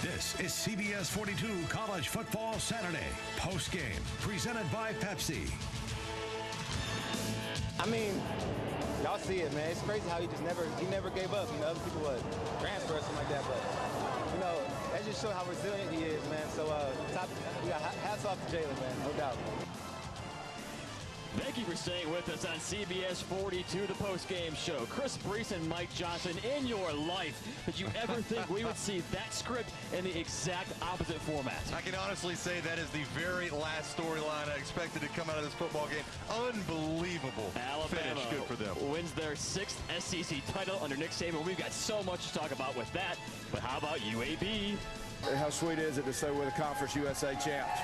This is CBS 42 College Football Saturday Postgame, presented by Pepsi. I mean, y'all see it, man. It's crazy how he never gave up. You know, other people would transfer or something like that, but you know, that just shows how resilient he is, man. So, we got hats off to Jalen, man, no doubt. Thank you for staying with us on CBS 42, the post-game show. Chris Breece and Mike Johnson, in your life, did you ever think we would see that script in the exact opposite format? I can honestly say that is the very last storyline I expected to come out of this football game. Unbelievable Alabama finish. Good for them. Wins their 6th SEC title under Nick Saban. We've got so much to talk about with that, but how about UAB? How sweet is it to say we're the Conference USA champs?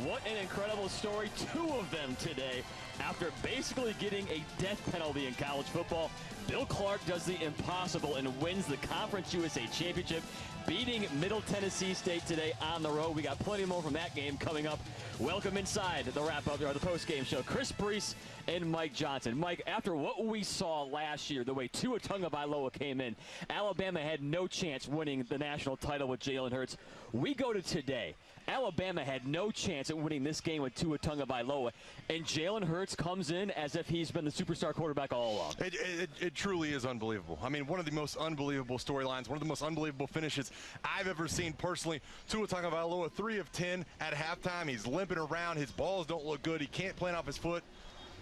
What an incredible story. 2 of them today. After basically getting a death penalty in college football, Bill Clark does the impossible and wins the Conference USA Championship, beating Middle Tennessee State today on the road. We got plenty more from that game coming up. Welcome inside the wrap-up, or the post-game show. Chris Breece and Mike Johnson. Mike, after what we saw last year, the way Tua Tagovailoa came in, Alabama had no chance winning the national title with Jalen Hurts. We go to today. Alabama had no chance at winning this game with Tua Tagovailoa, and Jalen Hurts comes in as if he's been the superstar quarterback all along. It truly is unbelievable. I mean, one of the most unbelievable storylines, one of the most unbelievable finishes I've ever seen personally. Tua Tagovailoa, 3 of 10 at halftime. He's limping around. His balls don't look good. He can't plant off his foot.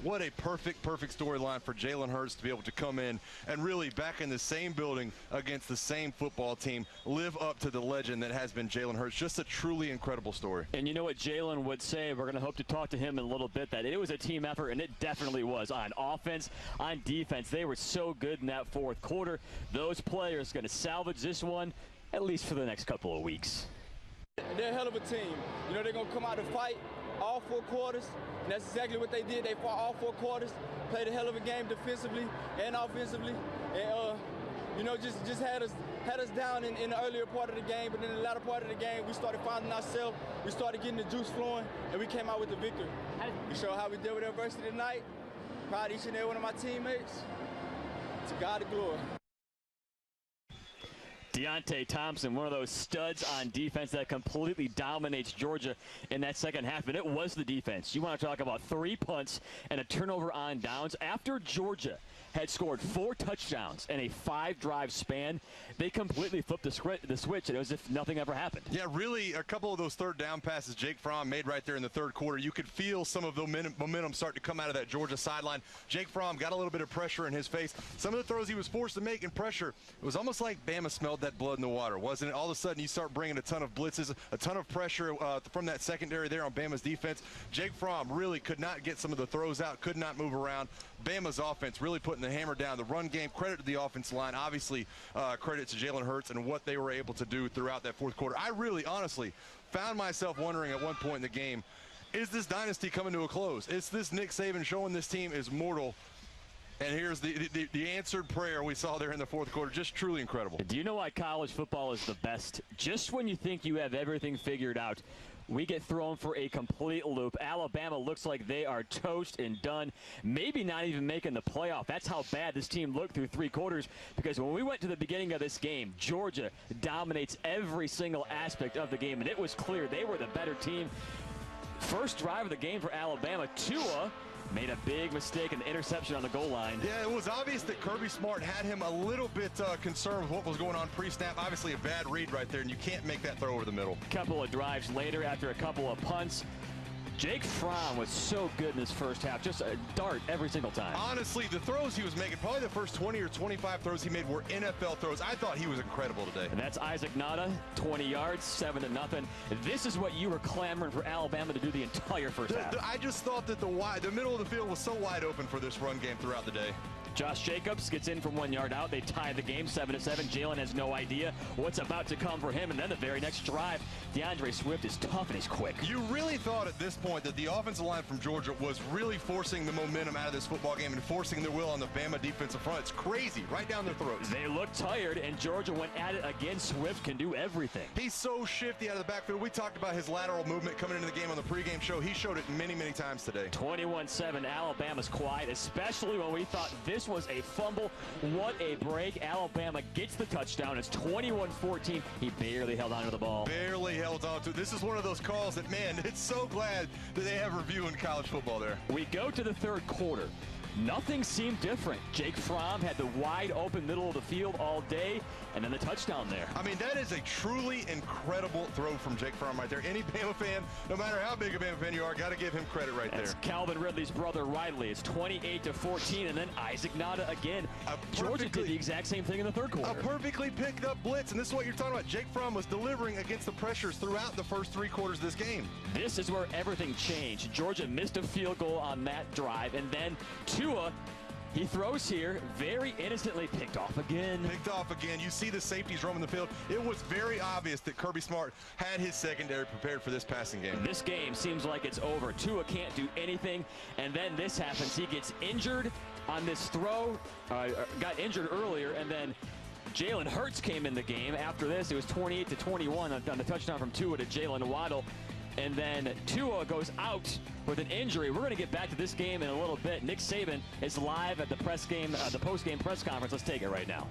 What a perfect storyline for Jalen Hurts to be able to come in and really back in the same building against the same football team, live up to the legend that has been Jalen Hurts. Just a truly incredible story. And you know what Jalen would say, we're going to hope to talk to him in a little bit, that it was a team effort, and it definitely was. On offense, on defense, they were so good in that 4th quarter. Those players going to salvage this one, at least for the next couple of weeks. They're a hell of a team. You know, they're going to come out to fight all 4 quarters, and that's exactly what they did. They fought all 4 quarters, played a hell of a game defensively and offensively, and you know, just had us down in the earlier part of the game, but in the latter part of the game, we started finding ourselves, we started getting the juice flowing, and we came out with the victory. We showed how we deal with adversity tonight. Proud of each and every one of my teammates. To God the glory. Deontay Thompson, one of those studs on defense that completely dominates Georgia in that second half. And it was the defense. You want to talk about 3 punts and a turnover on downs. After Georgia had scored 4 touchdowns in a 5-drive span, they completely flipped the switch, and it was as if nothing ever happened. Yeah, really, a couple of those 3rd down passes Jake Fromm made right there in the 3rd quarter. You could feel some of the momentum starting to come out of that Georgia sideline. Jake Fromm got a little bit of pressure in his face. Some of the throws he was forced to make in pressure, it was almost like Bama smelled that blood in the water, wasn't it? All of a sudden, you start bringing a ton of blitzes, a ton of pressure from that secondary there on Bama's defense. Jake Fromm really could not get some of the throws out, could not move around. Bama's offense really putting the hammer down. The run game, credit to the offensive line, obviously credit to Jalen Hurts and what they were able to do throughout that 4th quarter. I really, honestly, found myself wondering at one point in the game, is this dynasty coming to a close? Is this Nick Saban showing this team is mortal? And here's the answered prayer we saw there in the 4th quarter. Just truly incredible. Do you know why college football is the best? Just when you think you have everything figured out, we get thrown for a complete loop. Alabama looks like they are toast and done, maybe not even making the playoff. That's how bad this team looked through 3 quarters, because when we went to the beginning of this game, Georgia dominates every single aspect of the game, and it was clear they were the better team. First drive of the game for Alabama, Tua made a big mistake, an interception on the goal line. Yeah, it was obvious that Kirby Smart had him a little bit concerned with what was going on pre-snap. Obviously a bad read right there, and you can't make that throw over the middle. Couple of drives later, after a couple of punts, Jake Fromm was so good in this first half, just a dart every single time. Honestly, the throws he was making, probably the first 20 or 25 throws he made were NFL throws. I thought he was incredible today. And that's Isaac Nada, 20 yards, 7-0. This is what you were clamoring for Alabama to do the entire first half. I just thought that the middle of the field was so wide open for this run game throughout the day. Josh Jacobs gets in from 1 yard out. They tie the game 7-7. Jalen has no idea what's about to come for him. And then the very next drive, DeAndre Swift is tough and he's quick. You really thought at this point that the offensive line from Georgia was really forcing the momentum out of this football game and forcing their will on the Bama defensive front. It's crazy, right down their throats. They look tired, and Georgia went at it again. Swift can do everything. He's so shifty out of the backfield. We talked about his lateral movement coming into the game on the pregame show. He showed it many, many times today. 21-7, Alabama's quiet, especially when we thought this was a fumble. What a break. Alabama gets the touchdown. It's 21-14. He barely held on to the ball. Barely held on to it. This is one of those calls that, man, it's so glad that they have review in college football there. We go to the third quarter. Nothing seemed different. Jake Fromm had the wide open middle of the field all day, and then the touchdown there. I mean, that is a truly incredible throw from Jake Fromm right there. Any Bama fan, no matter how big a Bama fan you are, got to give him credit right there. That's Calvin Ridley's brother Riley. It's 28-14, and then Isaac Nada again. Georgia did the exact same thing in the third quarter. A perfectly picked up blitz, and this is what you're talking about. Jake Fromm was delivering against the pressures throughout the first 3 quarters of this game. This is where everything changed. Georgia missed a field goal on that drive, and then Tua, he throws here, very innocently picked off again. Picked off again. You see the safeties roaming the field. It was very obvious that Kirby Smart had his secondary prepared for this passing game. This game seems like it's over. Tua can't do anything, and then this happens. He gets injured on this throw, got injured earlier, and then Jalen Hurts came in the game. After this, it was 28-21 on the touchdown from Tua to Jalen Waddle. And then Tua goes out with an injury. We're going to get back to this game in a little bit. Nick Saban is live at the post-game press conference. Let's take it right now.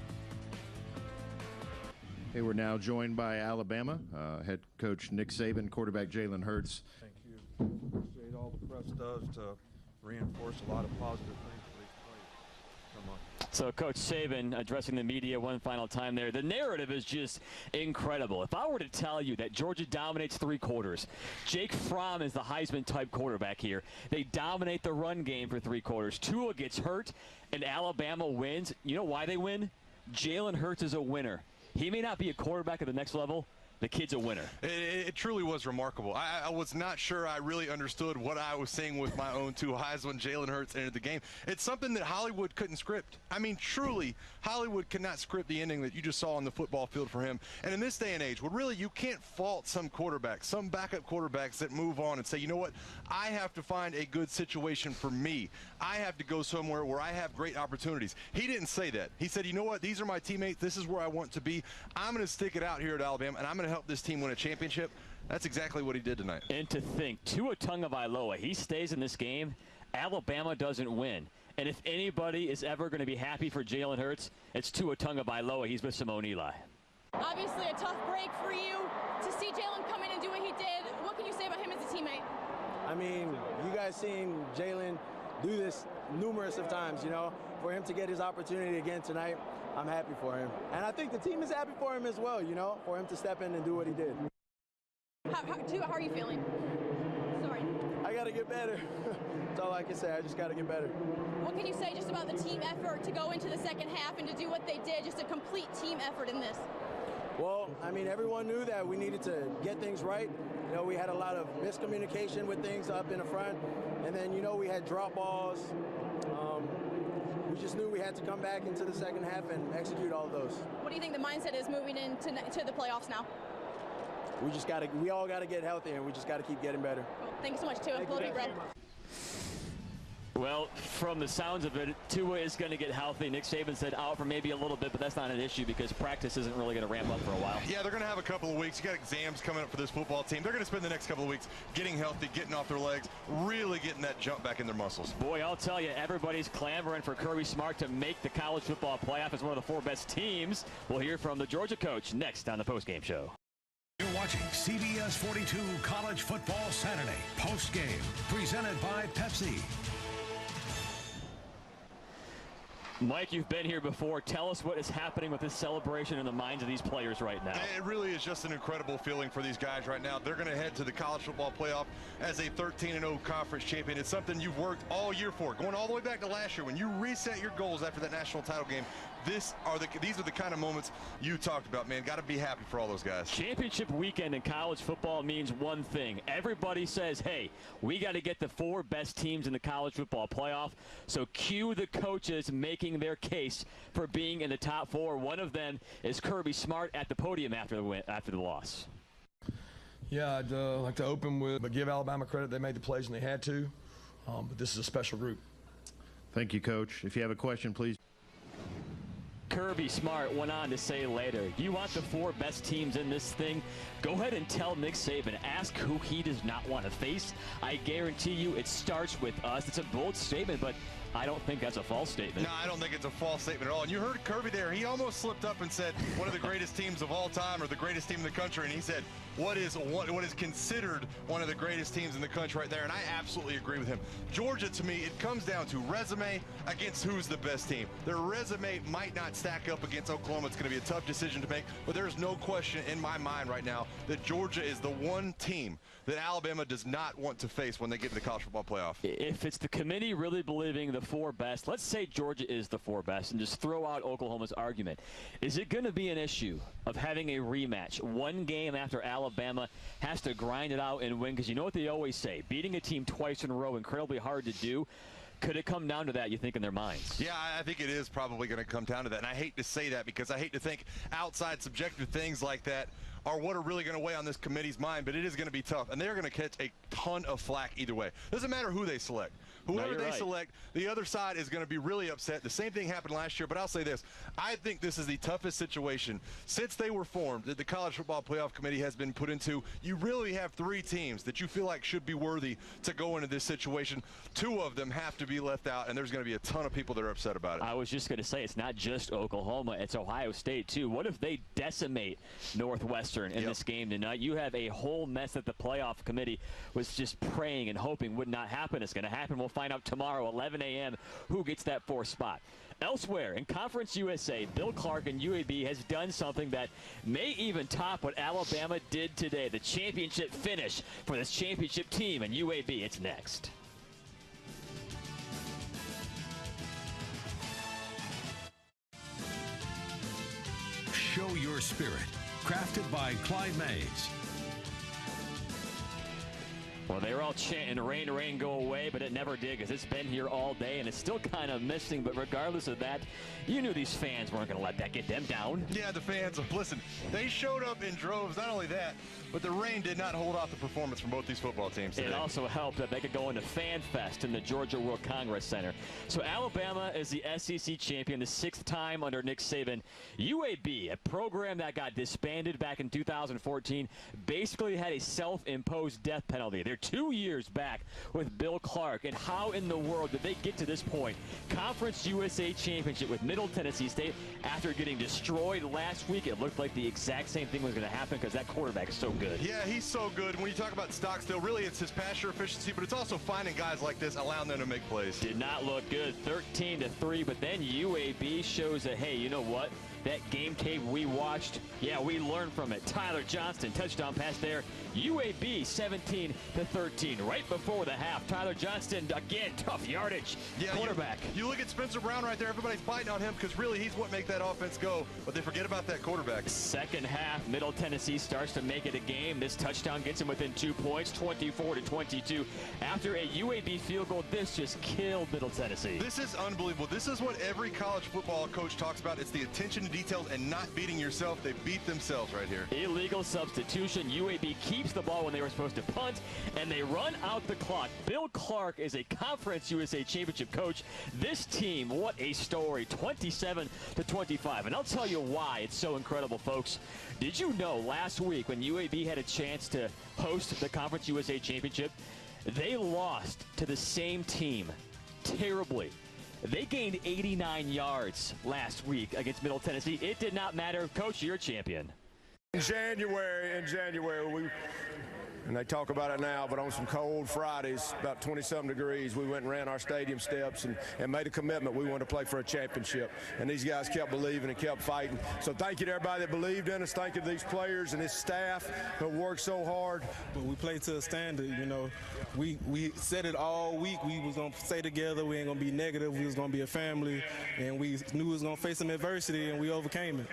Hey, we're now joined by Alabama head coach Nick Saban, quarterback Jalen Hurts. Thank you. Appreciate all the press does to reinforce a lot of positive things for these players. Come on. So Coach Saban addressing the media one final time there. The narrative is just incredible. If I were to tell you that Georgia dominates 3 quarters, Jake Fromm is the Heisman-type quarterback here. They dominate the run game for 3 quarters. Tua gets hurt, and Alabama wins. You know why they win? Jalen Hurts is a winner. He may not be a quarterback at the next level. The kid's a winner. It truly was remarkable. I was not sure I really understood what I was seeing with my own 2 eyes when Jalen Hurts entered the game. It's something that Hollywood couldn't script. I mean, truly, Hollywood could not script the ending that you just saw on the football field for him. And in this day and age, where really you can't fault some quarterbacks, some backup quarterbacks that move on and say, you know what, I have to find a good situation for me. I have to go somewhere where I have great opportunities. He didn't say that. He said, you know what, these are my teammates. This is where I want to be. I'm going to stick it out here at Alabama, and I'm going to help this team win a championship. That's exactly what he did tonight. And to think, Tua Tagovailoa, he stays in this game, Alabama doesn't win. And if anybody is ever going to be happy for Jalen Hurts, it's Tua Tagovailoa. He's with Simone Eli. Obviously a tough break for you. To see Jalen come in and do what he did, what can you say about him as a teammate? I mean, you guys seen Jalen do this numerous of times, you know. For him to get his opportunity again tonight, I'm happy for him. And I think the team is happy for him as well, you know, for him to step in and do what he did. How are you feeling? Sorry. I got to get better. That's all I can say. I just got to get better. What can you say just about the team effort to go into the second half and to do what they did, just a complete team effort in this? Well, I mean, everyone knew that we needed to get things right. You know, we had a lot of miscommunication with things up in the front. And then, you know, we had drop balls. We just knew we had to come back into the second half and execute all of those. What do you think the mindset is moving into the playoffs now? We all got to get healthy, and we just got to keep getting better. Well, thank you so much, Tua. Blow deep breath. Well, from the sounds of it, Tua is going to get healthy. Nick Saban said out for maybe a little bit, but that's not an issue because practice isn't really going to ramp up for a while. Yeah, they're going to have a couple of weeks. You got exams coming up for this football team. They're going to spend the next couple of weeks getting healthy, getting off their legs, really getting that jump back in their muscles. Boy, I'll tell you, everybody's clamoring for Kirby Smart to make the college football playoff as one of the 4 best teams. We'll hear from the Georgia coach next on the postgame show. You're watching CBS 42 College Football Saturday postgame, presented by Pepsi. Mike, you've been here before. Tell us what is happening with this celebration in the minds of these players right now. It really is just an incredible feeling for these guys right now. They're going to head to the college football playoff as a 13-0 conference champion. It's something you've worked all year for, going all the way back to last year when you reset your goals after that national title game. These are the kind of moments you talked about, man. Got to be happy for all those guys. Championship weekend in college football means one thing. Everybody says, hey, we got to get the 4 best teams in the college football playoff. So cue the coaches making their case for being in the top 4. One of them is Kirby Smart at the podium after the loss. Yeah, I'd like to open with, but give Alabama credit. They made the plays and they had to. But this is a special group. Thank you, Coach. If you have a question, please. Kirby Smart went on to say later, you want the 4 best teams in this thing? Go ahead and tell Nick Saban, ask who he does not want to face. I guarantee you it starts with us. It's a bold statement, but I don't think that's a false statement. No, I don't think it's a false statement at all. And you heard Kirby there. He almost slipped up and said one of the greatest teams of all time or the greatest team in the country. And he said, what is considered one of the greatest teams in the country right there. And I absolutely agree with him. Georgia, to me, it comes down to resume against who's the best team. Their resume might not stack up against Oklahoma. It's going to be a tough decision to make. But there's no question in my mind right now that Georgia is the one team that Alabama does not want to face when they get to the college football playoff. If it's the committee really believing the 4 best, let's say Georgia is the 4 best and just throw out Oklahoma's argument. Is it going to be an issue of having a rematch one game after Alabama has to grind it out and win? Because you know what they always say, beating a team twice in a row, incredibly hard to do. Could it come down to that, you think, in their minds? Yeah, I think it is probably going to come down to that. And I hate to say that because I hate to think outside subjective things like that are what are really going to weigh on this committee's mind, but it is going to be tough. And they're going to catch a ton of flack either way. Doesn't matter who they select. Whoever they select, the other side is going to be really upset. The same thing happened last year, but I'll say this. I think this is the toughest situation since they were formed that the College Football Playoff Committee has been put into. You really have 3 teams that you feel like should be worthy to go into this situation. 2 of them have to be left out, and there's going to be a ton of people that are upset about it. I was just going to say, it's not just Oklahoma, it's Ohio State, too. What if they decimate Northwestern in this game tonight? You have a whole mess that the playoff committee was just praying and hoping would not happen. It's going to happen. We'll find out tomorrow, 11 a.m., who gets that 4th spot. Elsewhere, in Conference USA, Bill Clark and UAB has done something that may even top what Alabama did today. The championship finish for this championship team, and UAB, it's next. Show your spirit. Crafted by Clyde Mays. Well, they were all chanting, rain, rain, go away, but it never did because it's been here all day, and it's still kind of missing. But regardless of that, you knew these fans weren't going to let that get them down. Yeah, the fans, listen, they showed up in droves. Not only that, but the rain did not hold off the performance from both these football teams today. It also helped that they could go into Fan Fest in the Georgia World Congress Center. So Alabama is the SEC champion, the 6th time under Nick Saban. UAB, a program that got disbanded back in 2014, basically had a self-imposed death penalty. They're 2 years back with Bill Clark. And how in the world did they get to this point? Conference USA championship with Middle Tennessee State after getting destroyed last week. It looked like the exact same thing was going to happen because that quarterback is so good. Yeah, he's so good. When you talk about Stockstill, really it's his passer efficiency, but it's also finding guys like this, allowing them to make plays. Did not look good, 13-3, but then UAB shows that, hey, you know what? That game tape we watched, yeah, we learned from it. Tyler Johnston, touchdown pass there. UAB 17-13. Right before the half, Tyler Johnston, again, tough yardage. Yeah, quarterback. You look at Spencer Brown right there. Everybody's biting on him because really he's what makes that offense go, but they forget about that quarterback. Second half, Middle Tennessee starts to make it a game. This touchdown gets him within 2 points, 24-22. After a UAB field goal, this just killed Middle Tennessee. This is unbelievable. This is what every college football coach talks about. It's the attention to details and not beating yourself. They beat themselves right here. Illegal substitution. UAB keeps the ball when they were supposed to punt, and they run out the clock. Bill Clark is a Conference USA championship coach. This team, what a story, 27-25. And I'll tell you why it's so incredible, folks. Did you know last week when UAB had a chance to host the Conference USA championship, they lost to the same team terribly. They gained 89 yards last week against Middle Tennessee. It did not matter. Coach, you're a champion. In January, and they talk about it now, but on some cold Fridays, about 20-something degrees, we went and ran our stadium steps and made a commitment. We wanted to play for a championship. And these guys kept believing and kept fighting. So thank you to everybody that believed in us. Thank you to these players and this staff that worked so hard. But we played to a standard, you know. We said it all week. We was going to stay together. We ain't going to be negative. We was going to be a family. And we knew we was going to face some adversity, and we overcame it.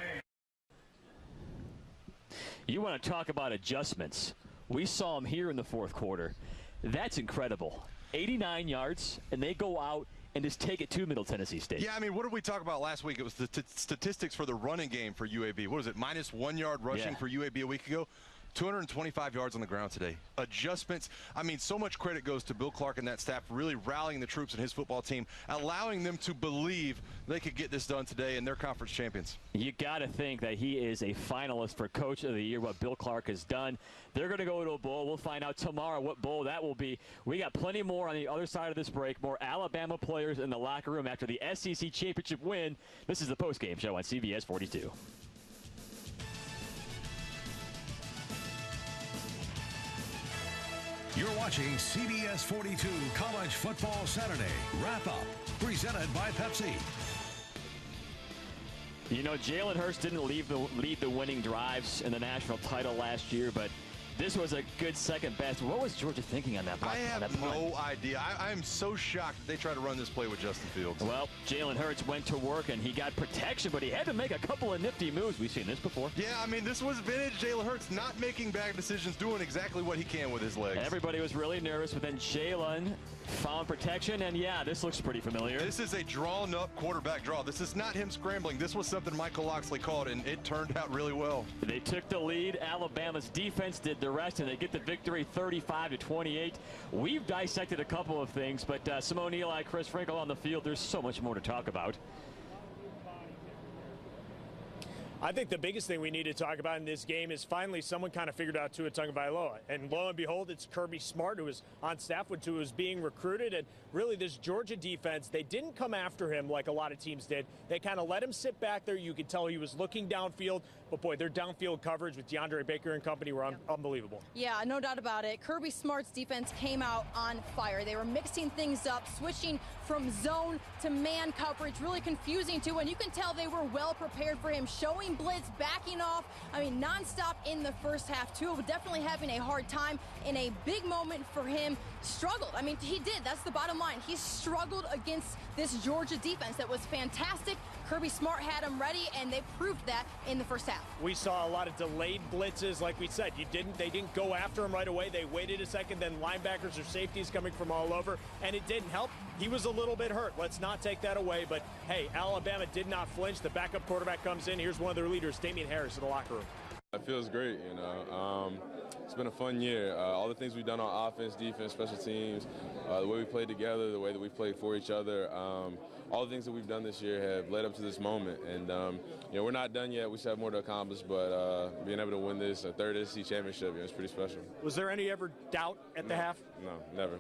You want to talk about adjustments. We saw them here in the 4th quarter. That's incredible. 89 yards, and they go out and just take it to Middle Tennessee State. Yeah, I mean, what did we talk about last week? It was the statistics for the running game for UAB. What was it, -1 yard rushing for UAB a week ago? 225 yards on the ground today. Adjustments. I mean, so much credit goes to Bill Clark and that staff really rallying the troops and his football team, allowing them to believe they could get this done today, and they're conference champions. You got to think that he is a finalist for Coach of the Year, what Bill Clark has done. They're going to go to a bowl. We'll find out tomorrow what bowl that will be. We got plenty more on the other side of this break. More Alabama players in the locker room after the SEC championship win. This is the postgame show on CBS 42. You're watching CBS 42 College Football Saturday Wrap-Up, presented by Pepsi. You know, Jalen Hurts didn't lead the winning drives in the national title last year, but this was a good second best. What was Georgia thinking on that play? I have no idea. I am so shocked they tried to run this play with Justin Fields. Well, Jalen Hurts went to work, and he got protection, but he had to make a couple of nifty moves. We've seen this before. Yeah, I mean, this was vintage Jalen Hurts, not making bad decisions, doing exactly what he can with his legs. Everybody was really nervous, but then Jalen found protection, and yeah, this looks pretty familiar. This is a drawn-up quarterback draw. This is not him scrambling. This was something Michael Locksley called, and it turned out really well. They took the lead. Alabama's defense did the rest, and they get the victory 35-28. We've dissected a couple of things, but Simone, Eli, Chris Renkel on the field, there's so much more to talk about. I think the biggest thing we need to talk about in this game is finally someone kind of figured out Tua Tagovailoa. And lo and behold, it's Kirby Smart, who was on staff with Tua, who was being recruited. And really, this Georgia defense, they didn't come after him like a lot of teams did. They kind of let him sit back there. You could tell he was looking downfield. But, boy, their downfield coverage with DeAndre Baker and company were unbelievable. Yeah, no doubt about it. Kirby Smart's defense came out on fire. They were mixing things up, switching from zone to man coverage, really confusing too. And you can tell they were well prepared for him, showing blitz, backing off. I mean, nonstop in the first half. Tua definitely having a hard time in a big moment for him. Struggled. I mean, he did. That's the bottom line. He struggled against this Georgia defense that was fantastic. Kirby Smart had him ready, and they proved that in the first half. We saw a lot of delayed blitzes, like we said. They didn't go after him right away. They waited a second, then linebackers or safeties coming from all over, and it didn't help. He was a little bit hurt. Let's not take that away. But, hey, Alabama did not flinch. The backup quarterback comes in. Here's one of their leaders, Damian Harris, in the locker room. It feels great, you know. It's been a fun year. All the things we've done on offense, defense, special teams, the way we played together, the way that we played for each other, all the things that we've done this year have led up to this moment. And, you know, we're not done yet. We still have more to accomplish, but being able to win this, a third SEC championship, you know, it's pretty special. Was there any ever doubt at the half? No, never.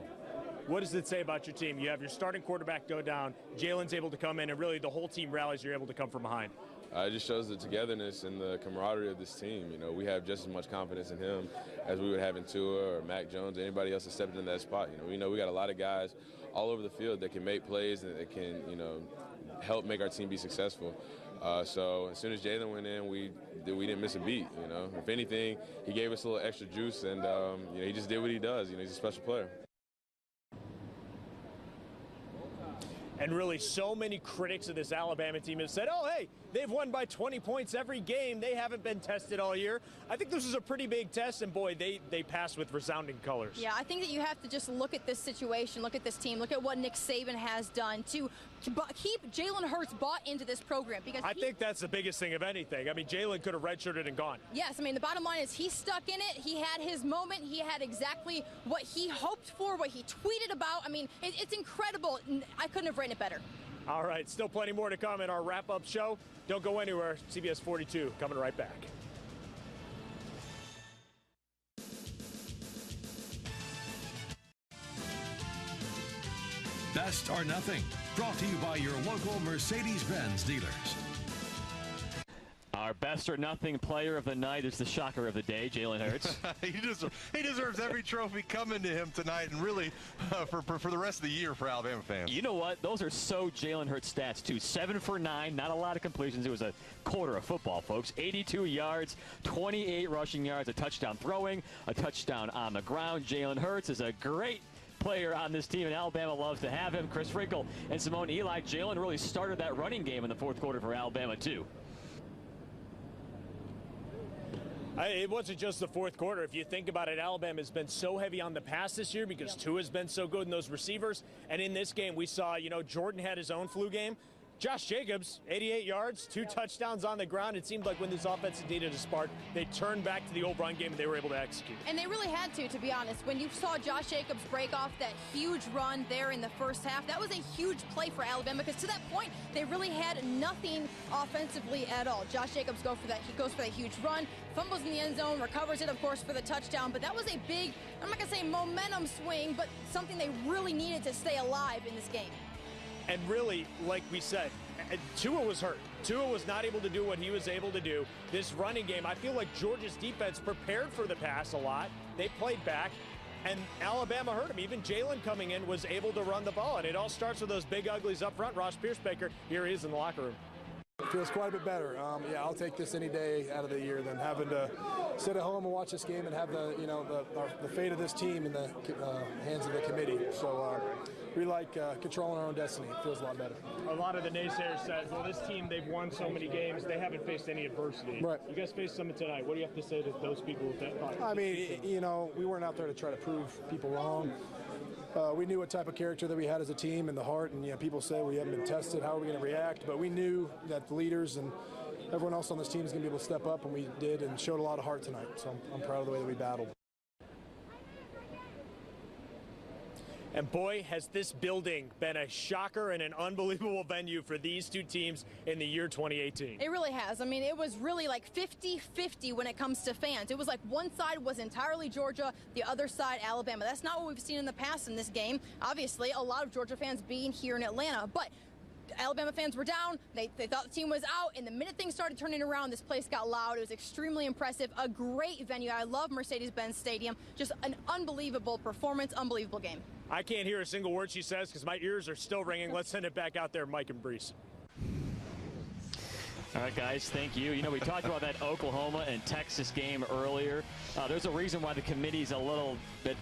What does it say about your team? You have your starting quarterback go down, Jalen's able to come in, and really the whole team rallies, you're able to come from behind. It just shows the togetherness and the camaraderie of this team. You know, we have just as much confidence in him as we would have in Tua or Mac Jones or anybody else that stepped in that spot. You know we got a lot of guys all over the field that can make plays and that can, you know, help make our team be successful. So as soon as Jalen went in, we didn't miss a beat. You know, if anything, he gave us a little extra juice, and you know, he just did what he does. You know, he's a special player. And really, so many critics of this Alabama team have said, oh, hey, they've won by 20 points every game. They haven't been tested all year. I think this is a pretty big test, and, boy, they passed with resounding colors. Yeah, I think that you have to just look at this situation, look at this team, look at what Nick Saban has done to keep Jalen Hurts bought into this program. Because I think that's the biggest thing of anything. I mean, Jalen could have redshirted and gone. Yes, I mean, the bottom line is he's stuck in it. He had his moment. He had exactly what he hoped for, what he tweeted about. I mean, it's incredible. I couldn't have written it better. All right, still plenty more to come in our wrap-up show. Don't go anywhere. CBS 42 coming right back. Best or Nothing, brought to you by your local Mercedes-Benz dealers. Our best or nothing player of the night is the shocker of the day, Jalen Hurts. he deserves every trophy coming to him tonight, and really for the rest of the year for Alabama fans. You know what? Those are so Jalen Hurts stats, too. 7 for 9, not a lot of completions. It was a quarter of football, folks. 82 yards, 28 rushing yards, a touchdown throwing, a touchdown on the ground. Jalen Hurts is a great player on this team, and Alabama loves to have him. Chris Renkel and Simone, Eli, Jalen really started that running game in the fourth quarter for Alabama, too. It wasn't just the fourth quarter. If you think about it, Alabama has been so heavy on the pass this year because Tua has been so good in those receivers. And in this game, we saw, you know, Jordan had his own flu game. Josh Jacobs, 88 yards, 2 touchdowns on the ground. It seemed like when this offense needed a spark, they turned back to the old run game and they were able to execute. And they really had to be honest. When you saw Josh Jacobs break off that huge run there in the first half, that was a huge play for Alabama because to that point, they really had nothing offensively at all. Josh Jacobs goes for that huge run, fumbles in the end zone, recovers it, of course, for the touchdown. But that was a big, I'm not going to say momentum swing, but something they really needed to stay alive in this game. And really, like we said, Tua was hurt. Tua was not able to do what he was able to do. This running game, I feel like Georgia's defense prepared for the pass a lot. They played back, and Alabama hurt him. Even Jalen coming in was able to run the ball, and it all starts with those big uglies up front. Ross Pierce-Baker, here he is in the locker room. Feels quite a bit better. Yeah, I'll take this any day out of the year than having to sit at home and watch this game and have the fate of this team in the hands of the committee. So we like controlling our own destiny. It feels a lot better. A lot of the naysayers said, well, this team, they've won so many games, they haven't faced any adversity. Right. You guys faced some tonight. What do you have to say to those people that thought? I mean, we weren't out there to try to prove people wrong. We knew what type of character that we had as a team and the heart, and people say we haven't been tested, how are we going to react? But we knew that the leaders and everyone else on this team is going to be able to step up, and we did and showed a lot of heart tonight. So I'm proud of the way that we battled. And boy, has this building been a shocker and an unbelievable venue for these two teams in the year 2018. It really has. I mean, it was really like 50-50 when it comes to fans. It was like one side was entirely Georgia, the other side Alabama. That's not what we've seen in the past in this game. Obviously, a lot of Georgia fans being here in Atlanta, but Alabama fans were down. They thought the team was out, and the minute things started turning around, this place got loud. It was extremely impressive. A great venue. I love Mercedes-Benz Stadium. Just an unbelievable performance, unbelievable game. I can't hear a single word she says because my ears are still ringing. Let's send it back out there, Mike and Breece. All right, guys, thank you. We talked about that Oklahoma and Texas game earlier. There's a reason why the committee's a little bit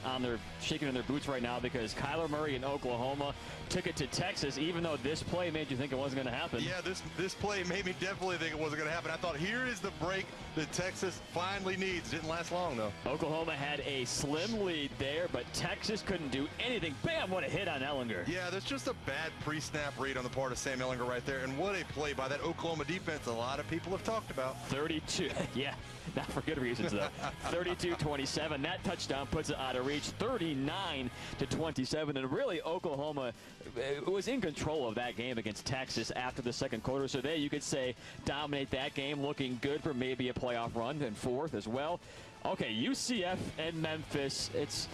shaking in their boots right now, because Kyler Murray in Oklahoma took it to Texas, even though this play made you think it wasn't going to happen. Yeah, this play made me definitely think it wasn't going to happen. I thought, here is the break that Texas finally needs. Didn't last long, though. Oklahoma had a slim lead there, but Texas couldn't do anything. Bam, what a hit on Ellinger. Yeah, that's just a bad pre-snap read on the part of Sam Ellinger right there, and what a play by that Oklahoma defense a lot of people have talked about. 32, yeah, not for good reasons, though. 32-27, that touchdown puts it out of reach. 39-27, and really Oklahoma was in control of that game against Texas after the second quarter. So there you could say dominate that game, looking good for maybe a playoff run and fourth as well. Okay, UCF and Memphis, it's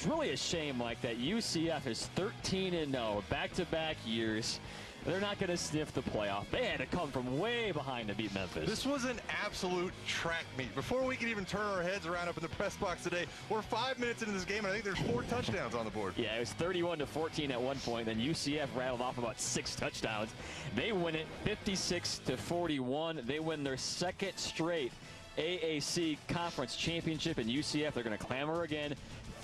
really a shame like that. UCF is 13-0 back-to-back years. They're not going to sniff the playoff. They had to come from way behind to beat Memphis. This was an absolute track meet. Before we can even turn our heads around up in the press box today, we're 5 minutes into this game, and I think there's 4 touchdowns on the board. Yeah, it was 31-14 at one point. Then UCF rattled off about 6 touchdowns. They win it 56-41. They win their second straight AAC Conference Championship, and UCF, they're going to clamor again.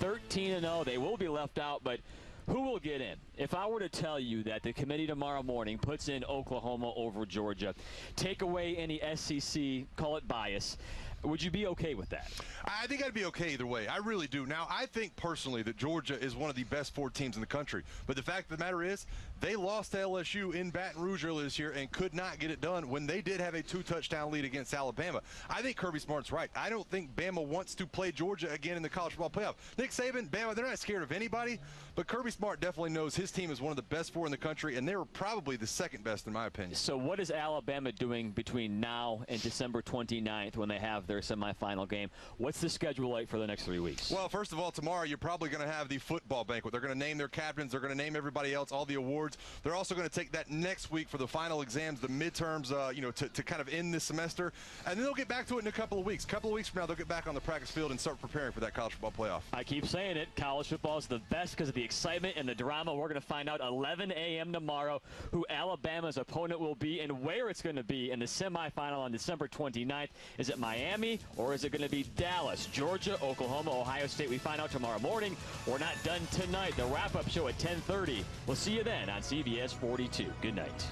13-0. They will be left out, but who will get in? If I were to tell you that the committee tomorrow morning puts in Oklahoma over Georgia, take away any SEC, call it bias, would you be okay with that? I think I'd be okay either way. I really do. Now, I think personally that Georgia is one of the best 4 teams in the country. But the fact of the matter is, they lost to LSU in Baton Rouge earlier this year and could not get it done when they did have a 2-touchdown lead against Alabama. I think Kirby Smart's right. I don't think Bama wants to play Georgia again in the college football playoff. Nick Saban, Bama, they're not scared of anybody, but Kirby Smart definitely knows his team is one of the best 4 in the country, and they're probably the second best in my opinion. So what is Alabama doing between now and December 29th when they have their semifinal game? What's the schedule like for the next 3 weeks? Well, first of all, tomorrow you're probably going to have the football banquet. They're going to name their captains. They're going to name everybody else, all the awards. They're also going to take that next week for the final exams, the midterms, to kind of end this semester. And then they'll get back to it in a couple of weeks. A couple of weeks from now, they'll get back on the practice field and start preparing for that college football playoff. I keep saying it. College football is the best because of the excitement and the drama. We're going to find out 11 a.m. tomorrow who Alabama's opponent will be and where it's going to be in the semifinal on December 29th. Is it Miami or is it going to be Dallas, Georgia, Oklahoma, Ohio State? We find out tomorrow morning. We're not done tonight. The wrap-up show at 10:30. We'll see you then on CBS 42. Good night.